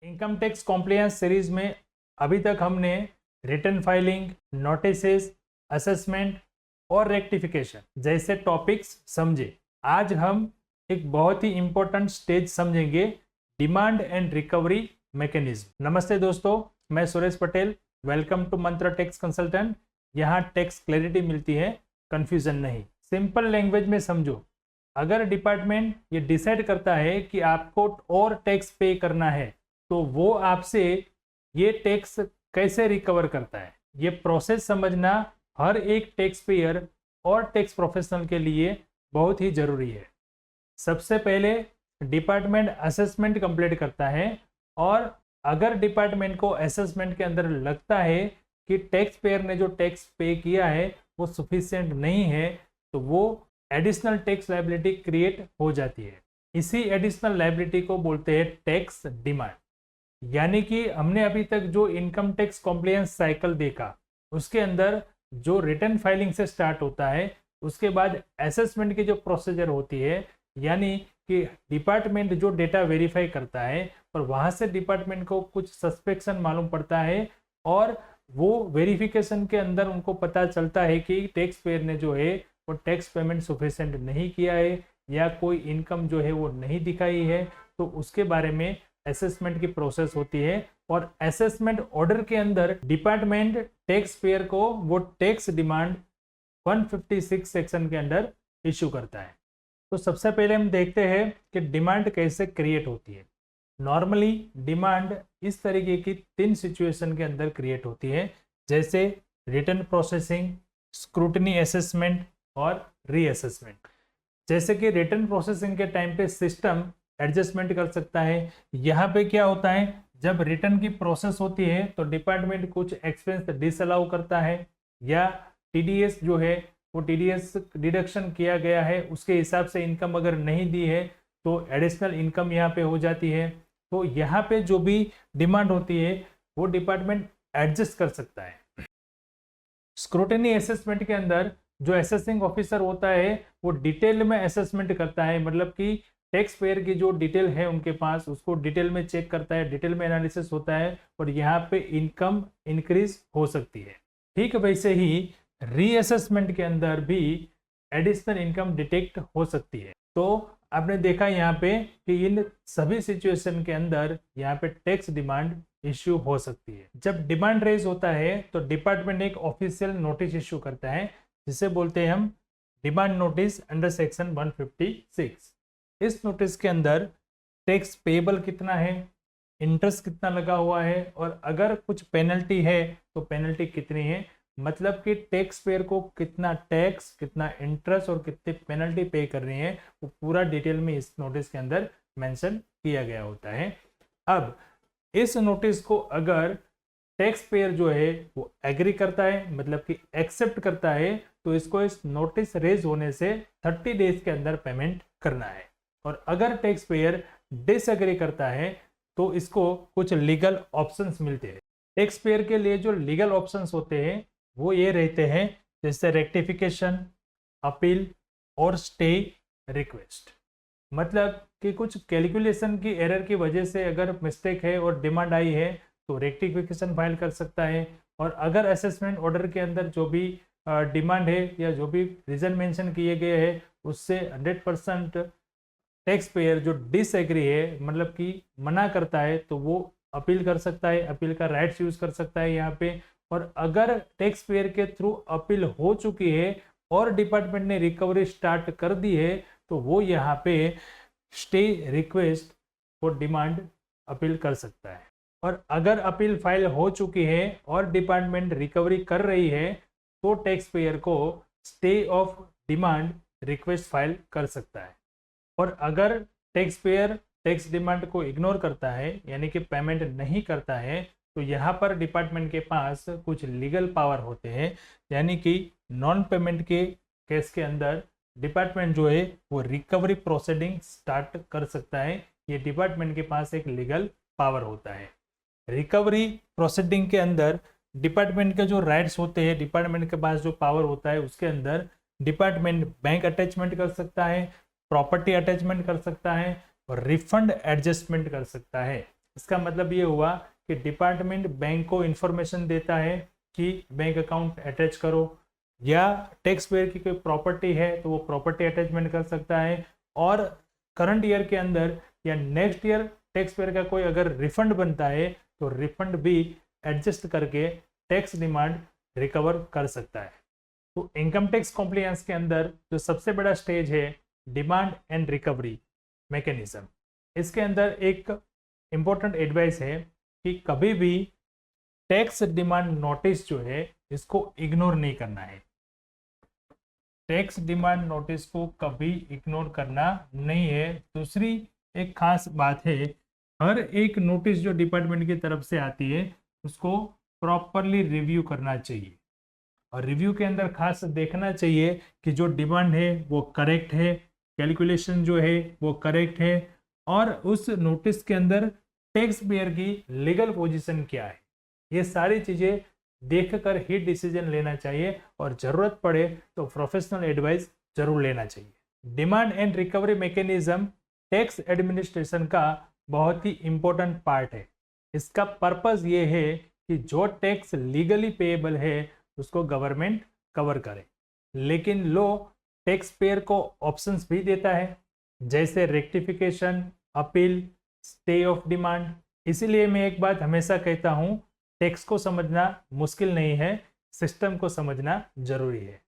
Income tax compliance series में अभी तक हमने रिटर्न फाइलिंग, नोटिसेस, असेसमेंट और रेक्टिफिकेशन जैसे टॉपिक्स समझे। आज हम एक बहुत ही इंपॉर्टेंट स्टेज समझेंगे, डिमांड एंड रिकवरी मैकेनिज्म। नमस्ते दोस्तों, मैं Suresh Patel. Welcome to Mantra tax consultant. यहाँ टैक्स क्लैरिटी मिलती है, कंफ्यूजन नहीं। सिंपल लैंग्वेज में समझो, अगर डिपार्टमेंट ये डिसाइड करता है कि आपको और टैक्स पे करना है तो वो आपसे ये टैक्स कैसे रिकवर करता है, ये प्रोसेस समझना हर एक टैक्स पेयर और टैक्स प्रोफेशनल के लिए बहुत ही जरूरी है। सबसे पहले डिपार्टमेंट असेसमेंट कंप्लीट करता है और अगर डिपार्टमेंट को असेसमेंट के अंदर लगता है कि टैक्स पेयर ने जो टैक्स पे किया है वो सफिशिएंट नहीं है तो वो एडिशनल टैक्स लायबिलिटी क्रिएट हो जाती है। इसी एडिशनल लायबिलिटी को बोलते हैं टैक्स डिमांड। यानी कि हमने अभी तक जो इनकम टैक्स कॉम्प्लायंस साइकिल देखा, उसके अंदर जो रिटर्न फाइलिंग से स्टार्ट होता है, उसके बाद असेसमेंट की जो प्रोसीजर होती है, यानी कि डिपार्टमेंट जो डेटा वेरीफाई करता है और वहां से डिपार्टमेंट को कुछ सस्पेक्शन मालूम पड़ता है और वो वेरिफिकेशन के अंदर उनको पता चलता है कि टैक्स पेयर ने जो है वो टैक्स पेमेंट सफिशिएंट नहीं किया है या कोई इनकम जो है वो नहीं दिखाई है, तो उसके बारे में असेसमेंट की प्रोसेस होती है। और असेसमेंट ऑर्डर के अंदर डिपार्टमेंट टैक्स पेयर को वो टैक्स डिमांड 156 सेक्शन के अंदर इश्यू करता है। तो सबसे पहले हम देखते हैं कि डिमांड कैसे क्रिएट होती है। नॉर्मली डिमांड इस तरीके की 3 सिचुएशन के अंदर क्रिएट होती है, जैसे रिटर्न प्रोसेसिंग, स्क्रूटनी असेसमेंट और रीअसेसमेंट। जैसे कि रिटर्न प्रोसेसिंग के टाइम पे सिस्टम एडजस्टमेंट कर सकता है। यहाँ पे क्या होता है, जब रिटर्न की प्रोसेस होती है तो डिपार्टमेंट कुछ एक्सपेंस डिसअलाउ करता है या टीडीएस जो है वो टीडीएस डिडक्शन किया गया है उसके हिसाब से इनकम अगर नहीं दी है तो एडिशनल इनकम यहाँ पे हो जाती है। तो यहाँ पे जो भी डिमांड होती है वो डिपार्टमेंट एडजस्ट कर सकता है। स्क्रूटनी असेसमेंट के अंदर जो असेसिंग ऑफिसर होता है वो डिटेल में असेसमेंट करता है, मतलब कि टैक्स पेयर की जो डिटेल है उनके पास उसको डिटेल में चेक करता है, डिटेल में एनालिसिस होता है और यहाँ पे इनकम इंक्रीज हो सकती है। ठीक वैसे ही रीअसेसमेंट के अंदर भी एडिशनल इनकम डिटेक्ट हो सकती है। तो आपने देखा यहाँ पे कि इन सभी सिचुएशन के अंदर यहाँ पे टैक्स डिमांड इश्यू हो सकती है। जब डिमांड रेज होता है तो डिपार्टमेंट एक ऑफिशियल नोटिस इश्यू करता है जिसे बोलते हैं हम डिमांड नोटिस अंडर सेक्शन 156। इस नोटिस के अंदर टैक्स पेएबल कितना है, इंटरेस्ट कितना लगा हुआ है और अगर कुछ पेनल्टी है तो पेनल्टी कितनी है, मतलब कि टैक्स पेयर को कितना टैक्स, कितना इंटरेस्ट और कितनी पेनल्टी पे कर रही है वो पूरा डिटेल में इस नोटिस के अंदर मेंशन किया गया होता है। अब इस नोटिस को अगर टैक्स पेयर जो है वो एग्री करता है, मतलब कि एक्सेप्ट करता है, तो इसको इस नोटिस रेज होने से 30 डेज के अंदर पेमेंट करना है। और अगर टैक्स पेयर डिसएग्री करता है तो इसको कुछ लीगल ऑप्शंस मिलते हैं। टैक्स पेयर के लिए जो लीगल ऑप्शंस होते हैं वो ये रहते हैं, जैसे रेक्टिफिकेशन, अपील और स्टे रिक्वेस्ट। मतलब कि कुछ कैलकुलेशन की एरर की वजह से अगर मिस्टेक है और डिमांड आई है तो रेक्टिफिकेशन फाइल कर सकता है। और अगर असेसमेंट ऑर्डर के अंदर जो भी डिमांड है या जो भी रीजन मेंशन किए गए हैं उससे 100% टैक्स पेयर जो डिसएग्री है, मतलब कि मना करता है, तो वो अपील कर सकता है, अपील का राइट्स यूज कर सकता है यहाँ पे। और अगर टैक्स पेयर के थ्रू अपील हो चुकी है और डिपार्टमेंट ने रिकवरी स्टार्ट कर दी है तो वो यहाँ पे stay request for demand appeal कर सकता है। और अगर अपील फाइल हो चुकी है और डिपार्टमेंट रिकवरी कर रही है तो टैक्स पेयर को stay of demand request file कर सकता है। और अगर टैक्स पेयर टैक्स डिमांड को इग्नोर करता है, यानी कि पेमेंट नहीं करता है, तो यहाँ पर डिपार्टमेंट के पास कुछ लीगल पावर होते हैं। यानी कि नॉन पेमेंट के केस के अंदर डिपार्टमेंट जो है वो रिकवरी प्रोसीडिंग स्टार्ट कर सकता है। ये डिपार्टमेंट के पास एक लीगल पावर होता है। रिकवरी प्रोसीडिंग के अंदर डिपार्टमेंट के जो राइट्स होते हैं, डिपार्टमेंट के पास जो पावर होता है उसके अंदर डिपार्टमेंट बैंक अटैचमेंट कर सकता है, प्रॉपर्टी अटैचमेंट कर सकता है और रिफंड एडजस्टमेंट कर सकता है। इसका मतलब ये हुआ कि डिपार्टमेंट बैंक को इंफॉर्मेशन देता है कि बैंक अकाउंट अटैच करो, या टैक्स पेयर की कोई प्रॉपर्टी है तो वो प्रॉपर्टी अटैचमेंट कर सकता है, और करंट ईयर के अंदर या नेक्स्ट ईयर टैक्स पेयर का कोई अगर रिफंड बनता है तो रिफंड भी एडजस्ट करके टैक्स डिमांड रिकवर कर सकता है। तो इनकम टैक्स कॉम्प्लायंस के अंदर जो सबसे बड़ा स्टेज है डिमांड एंड रिकवरी मैकेनिज्म, इसके अंदर एक इम्पोर्टेंट एडवाइस है कि कभी भी टैक्स डिमांड नोटिस जो है इसको इग्नोर नहीं करना है। टैक्स डिमांड नोटिस को कभी इग्नोर करना नहीं है। दूसरी एक खास बात है, हर एक नोटिस जो डिपार्टमेंट की तरफ से आती है उसको प्रॉपरली रिव्यू करना चाहिए, और रिव्यू के अंदर खास देखना चाहिए कि जो डिमांड है वो करेक्ट है, कैलकुलेशन जो है वो करेक्ट है, और उस नोटिस के अंदर टैक्स पेयर की लीगल पोजीशन क्या है, ये सारी चीज़ें देखकर ही डिसीजन लेना चाहिए, और ज़रूरत पड़े तो प्रोफेशनल एडवाइस जरूर लेना चाहिए। Demand and recovery mechanism tax administration का बहुत ही इम्पोर्टेंट पार्ट है। इसका पर्पस ये है कि जो टैक्स लीगली पेएबल है उसको गवर्नमेंट कवर करे, लेकिन लॉ टैक्स पेयर को ऑप्शंस भी देता है, जैसे rectification, appeal, stay of demand. इसीलिए मैं एक बात हमेशा कहता हूँ, टैक्स को समझना मुश्किल नहीं है, सिस्टम को समझना जरूरी है।